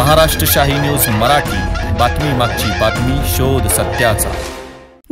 महाराष्ट्र शाही न्यूज मराठी, बातमी मागची बातमी, शोध सत्याचा।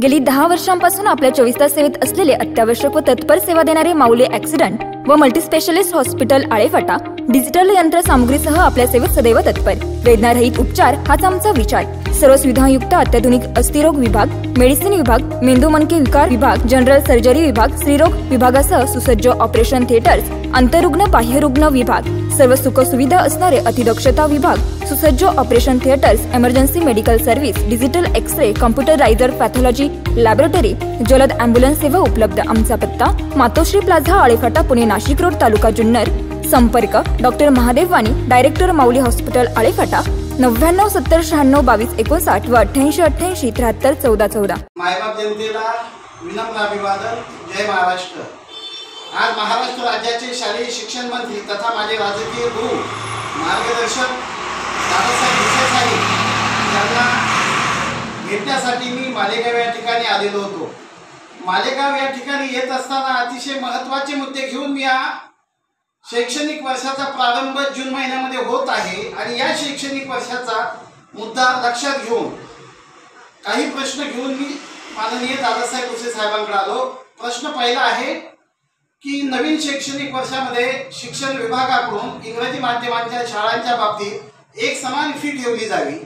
गेली 10 वर्षांपासून आपल्या 24 तास सेवेत असलेले अत्यावश्यक व तत्पर सेवा देणारे माऊली ॲक्सिडेंट व मल्टीस्पेशलिस्ट हॉस्पिटल आळेफाटा डिजिटल यंत्रसामुग्रीसह आपल्या सेवेत सदैव तत्पर। वेदनारहित उपचार हाच आमचा विचार। सर्व सुविधायुक्त अत्याधुनिक अस्थिरोग विभाग, मेडिसिन विभाग, मेंदू मनके विकार विभाग, जनरल सर्जरी विभाग, स्त्रीरोग विभागासह सुसज्ज ऑपरेशन थिएटर्स, अंतरुग्ण बाह्यरुग्ण विभाग, सर्व सुख सुविधा असणारे अतिदक्षता विभाग, सुसज्ज operation theatres, emergency medical service, digital x ray, computeriser pathology laboratory, जलद ॲम्ब्युलन्स सेवा उपलब्ध। आमचा पत्ता मातोश्री प्लाझा आळेफाटा पुणे नाशिक रोड तालुका जुन्नर। संपर्क doctor Mahadev Wani, director Mauli hospital Alephata 99 70 96 22 59 व 88 88 73 14 14। मायबाप जनतेला विनम्र अभिवादन। जय महाराष्ट्र। आज महाराष्ट्र राज्याचे शालेय शिक्षण मंत्री तथा माझे राजकीय गुरु मार्गदर्शक दादासाहेब भुसे साहेब यांना भेटण्यासाठी मी मालेगाव या ठिकाणी आलेलो होतो। मालेगाव या ठिकाणी येत असताना अतिशय महत्त्वाचे मुद्दे घेऊन मी या शैक्षणिक वर्षाचा प्रारंभ जून महिन्यामध्ये होत आहे आणि या शैक्षणिक वर्षाचा मुद्दा लक्षात घेऊन काही प्रश्न घेऊन मी माननीय दादासाहेब भुसे साहेबांकडे आलो। प्रश्न पहिला आहे की नवीन शैक्षणिक वर्षामध्ये शिक्षण विभागाकडून इंग्रजी माध्यमांच्या शाळांच्या बाबतीत एक समान फी ठेवली जावी।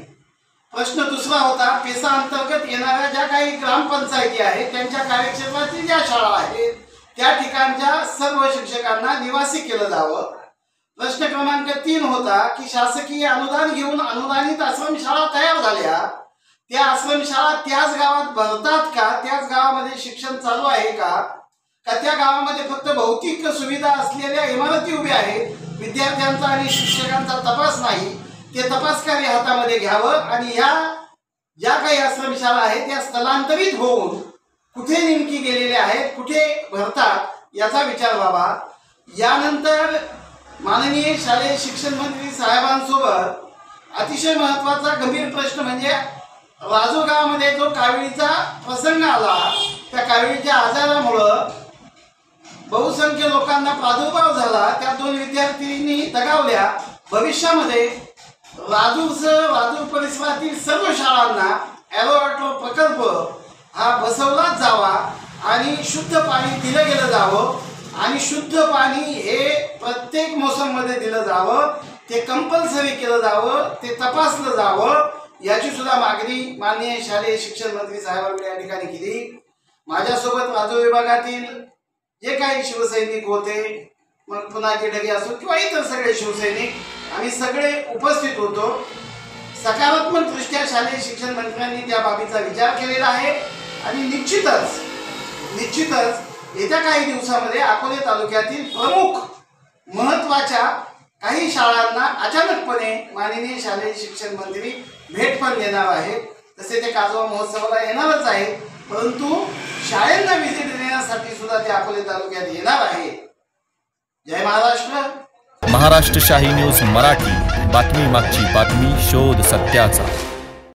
प्रश्न दुसरा होता, पेसा अंतर्गत येणाऱ्या ज्या काही ग्रामपंचायती आहेत त्यांच्या कार्यक्षेत्रातील ज्या शाळा आहेत त्या ठिकाणच्या सर्व शिक्षकांना निवासी केलं जावं। प्रश्न क्रमांक 3 होता की शासकीय अनुदान घेऊन अनुदानित आश्रमशाळा तयार झाल्या, त्या आश्रमशाळा त्याच गावात भरतात का, त्याच गावामध्ये शिक्षण चालू आहे का, त्या गावामध्ये फक्त भौतिक सुविधा असलेल्या इमारती उभ्या आहेत, विद्यार्थ्यांचा आणि शिक्षकांचा तपास नाही, ते तपास कार्य हातामध्ये घ्यावं आणि या ज्या काही आश्रमशाळा आहेत त्या स्थलांतरित होऊन कुठे नेमकी गेलेले आहेत, कुठे भरतात याचा विचार व्हावा। यानंतर माननीय शालेय शिक्षण मंत्री साहेबांसोबत अतिशय महत्त्वाचा गंभीर प्रश्न म्हणजे राजूर गावामध्ये जो काविळीचा प्रसंग आला, त्या काविळीच्या आजारामुळं बहुसंख्य लोकांना प्रादुर्भाव झाला, त्या 2 विद्यार्थिनींनी दगावल्या। भविष्यामध्ये राजूर परिसरातील सर्व शाळांना एरोवॉटर प्रकल्प हा बसवलाच जावा आणि शुद्ध पाणी दिलं गेलं जावं आणि शुद्ध पाणी हे प्रत्येक मोसममध्ये दिलं जावं, ते कंपल्सरी केलं जावं, ते तपासलं जावं, याची सुद्धा मागणी माननीय शालेय शिक्षण मंत्री साहेबांनी या ठिकाणी केली। माझ्यासोबत राजूर विभागातील जे काही शिवसैनिक होते, मग पुन्हा ढगे असो किंवा इतर सगळे शिवसैनिक, आम्ही सगळे उपस्थित होतो। सकारात्मक दृष्ट्या शालेय शिक्षण मंत्र्यांनी त्या बाबीचा विचार केलेला आहे आणि निश्चितच येत्या काही दिवसामध्ये अकोले तालुक्यातील प्रमुख महत्त्वाच्या काही शाळांना अचानकपणे माननीय शालेय शिक्षण मंत्री भेट पण देणार आहेत। तसे ते काजवा महोत्सवाला येणारच आहेत, परंतु शाळांना व्हिजिट देण्यासाठी सुद्धा ते अकोले तालुक्यात येणार आहे। जय महाराष्ट्र। महाराष्ट्र शाही न्यूज मराठी, बातमी मागची बातमी, शोध सत्याचा।